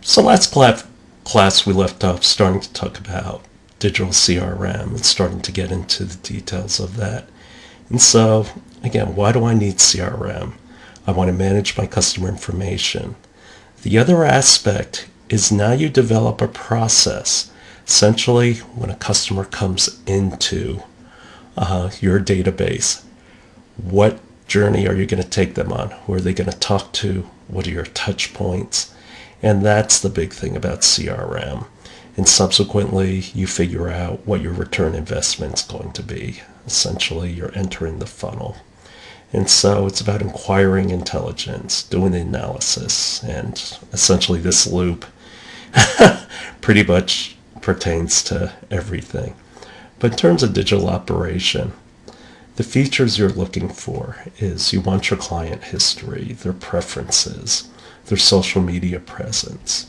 So class we left off starting to talk about digital CRM and starting to get into the details of that. And so, again, why do I need CRM? I want to manage my customer information. The other aspect is now you develop a process. Essentially, when a customer comes into your database, what journey are you going to take them on? Who are they going to talk to? What are your touch points? And that's the big thing about CRM. And subsequently, you figure out what your return investment is going to be. Essentially, you're entering the funnel. And so it's about acquiring intelligence, doing the analysis, and essentially this loop pretty much pertains to everything. But in terms of digital operation, the features you're looking for is you want your client history, their preferences, their social media presence.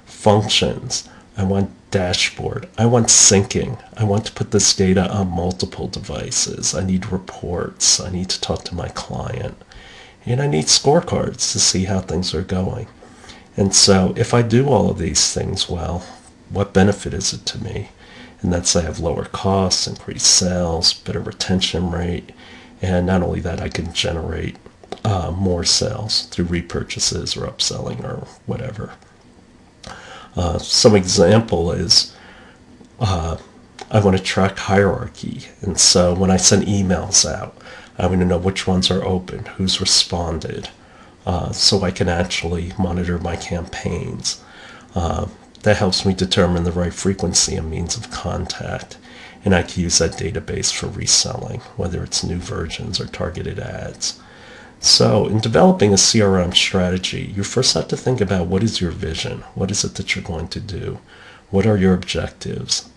Functions, I want dashboard, I want syncing, I want to put this data on multiple devices, I need reports, I need to talk to my client, and I need scorecards to see how things are going. And so if I do all of these things well, what benefit is it to me? And that's I have lower costs, increased sales, better retention rate, and not only that, I can generate more sales through repurchases or upselling or whatever. Some example is I want to track hierarchy, and so when I send emails out, I want to know which ones are open, who's responded, so I can actually monitor my campaigns. That helps me determine the right frequency and means of contact, and I can use that database for reselling, whether it's new versions or targeted ads. So in developing a CRM strategy, you first have to think about what is your vision? What is it that you're going to do? What are your objectives?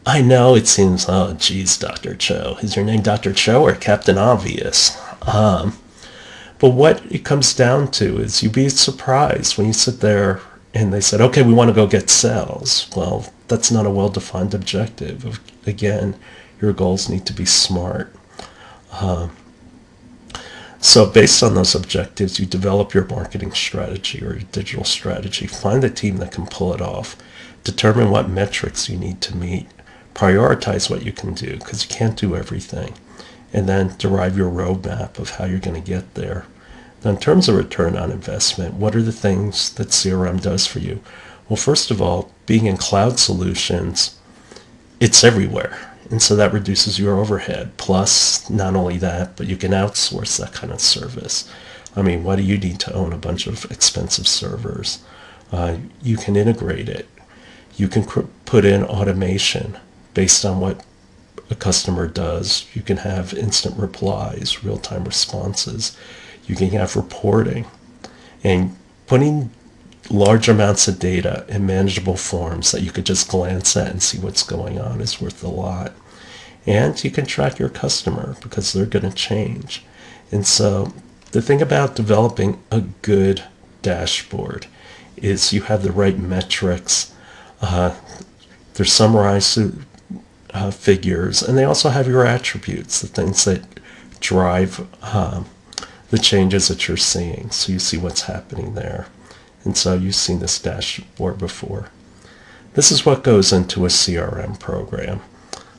I know it seems, oh geez, Dr. Cho. Is your name Dr. Cho or Captain Obvious? But what it comes down to is you'd be surprised when you sit there and they said, okay, we want to go get sales. Well, that's not a well-defined objective. Again, your goals need to be smart. So based on those objectives, you develop your marketing strategy or your digital strategy. Find a team that can pull it off. Determine what metrics you need to meet. Prioritize what you can do because you can't do everything. And then derive your roadmap of how you're going to get there. Now, in terms of return on investment, what are the things that CRM does for you? Well, first of all, being in cloud solutions, it's everywhere. And so that reduces your overhead. Plus, not only that, but you can outsource that kind of service. I mean, why do you need to own a bunch of expensive servers? You can integrate it. You can put in automation based on what a customer does. You can have instant replies, real-time responses. You can have reporting. And putting large amounts of data in manageable forms that you could just glance at and see what's going on is worth a lot. And you can track your customer because they're going to change. And so the thing about developing a good dashboard is you have the right metrics. They're summarized figures, and they also have your attributes, the things that drive the changes that you're seeing. So you see what's happening there. And so you've seen this dashboard before. This is what goes into a CRM program.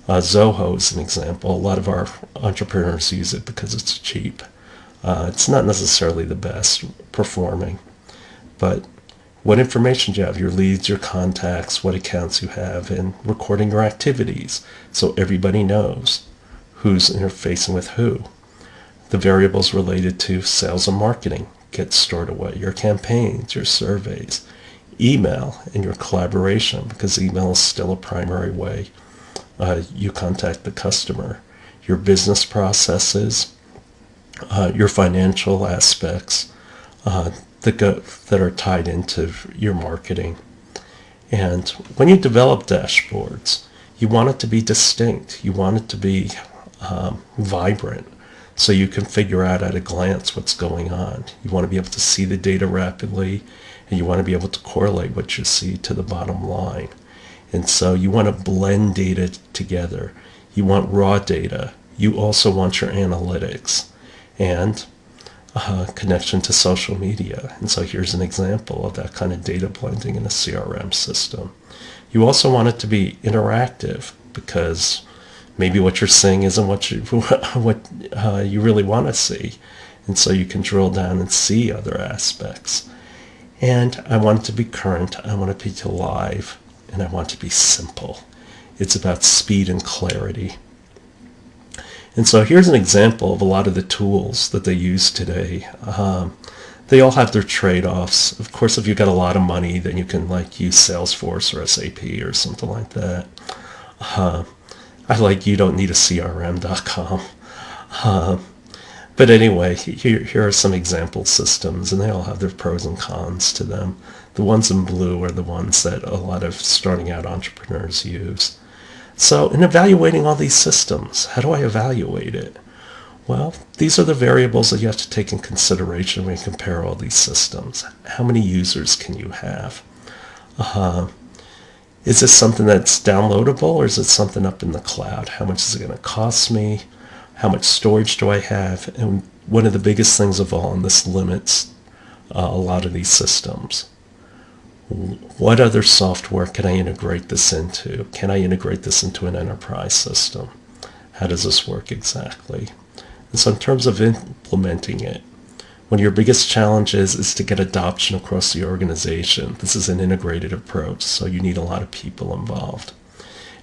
Zoho is an example. A lot of our entrepreneurs use it because it's cheap. It's not necessarily the best performing, but what information do you have? Your leads, your contacts, what accounts you have, and recording your activities so everybody knows who's interfacing with who. The variables related to sales and marketing get stored away. Your campaigns, your surveys, email, and your collaboration, because email is still a primary way you contact the customer. Your business processes, your financial aspects that are tied into your marketing. And when you develop dashboards, you want it to be distinct. You want it to be vibrant, so you can figure out at a glance what's going on. You want to be able to see the data rapidly, and you want to be able to correlate what you see to the bottom line. And so you want to blend data together. You want raw data. You also want your analytics. And connection to social media. And so here's an example of that kind of data blending in a CRM system. You also want it to be interactive, because maybe what you're seeing isn't what you really want to see. And so you can drill down and see other aspects. And I want it to be current, I want it to be live, and I want it to be simple. It's about speed and clarity. And so here's an example of a lot of the tools that they use today. They all have their trade-offs. Of course, if you've got a lot of money, then you can use Salesforce or SAP or something like that. You don't need a CRM.com. But anyway, here are some example systems, and they all have their pros and cons to them. The ones in blue are the ones that a lot of starting out entrepreneurs use. So in evaluating all these systems, how do I evaluate it? Well, these are the variables that you have to take in consideration when you compare all these systems. How many users can you have? Is this something that's downloadable, or is it something up in the cloud? How much is it going to cost me? How much storage do I have? And one of the biggest things of all, and this limits a lot of these systems, what other software can I integrate this into? Can I integrate this into an enterprise system? How does this work exactly? And so in terms of implementing it, one of your biggest challenges is to get adoption across the organization. This is an integrated approach, so you need a lot of people involved.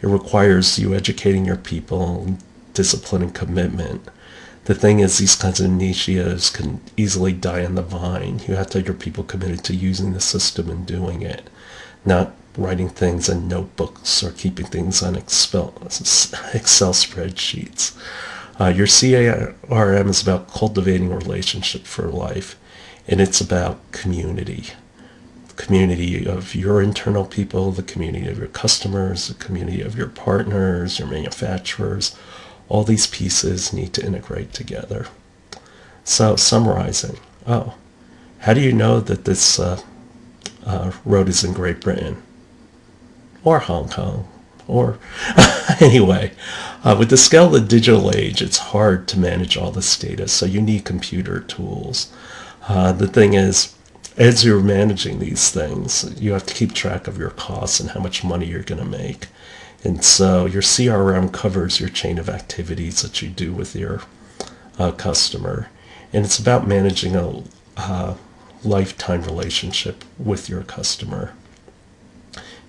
It requires you educating your people, discipline and commitment. The thing is, these kinds of initiatives can easily die on the vine. You have to have your people committed to using the system and doing it, not writing things in notebooks or keeping things on Excel spreadsheets. Your CRM is about cultivating a relationship for life, and it's about community. The community of your internal people, the community of your customers, the community of your partners, your manufacturers. All these pieces need to integrate together. So summarizing, how do you know that this road is in Great Britain or Hong Kong? Or anyway, with the scale of the digital age, it's hard to manage all this data, so you need computer tools. The thing is, as you're managing these things, you have to keep track of your costs and how much money you're going to make. And so your CRM covers your chain of activities that you do with your customer. And it's about managing a lifetime relationship with your customer.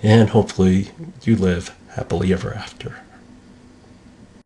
And hopefully you live happily ever after.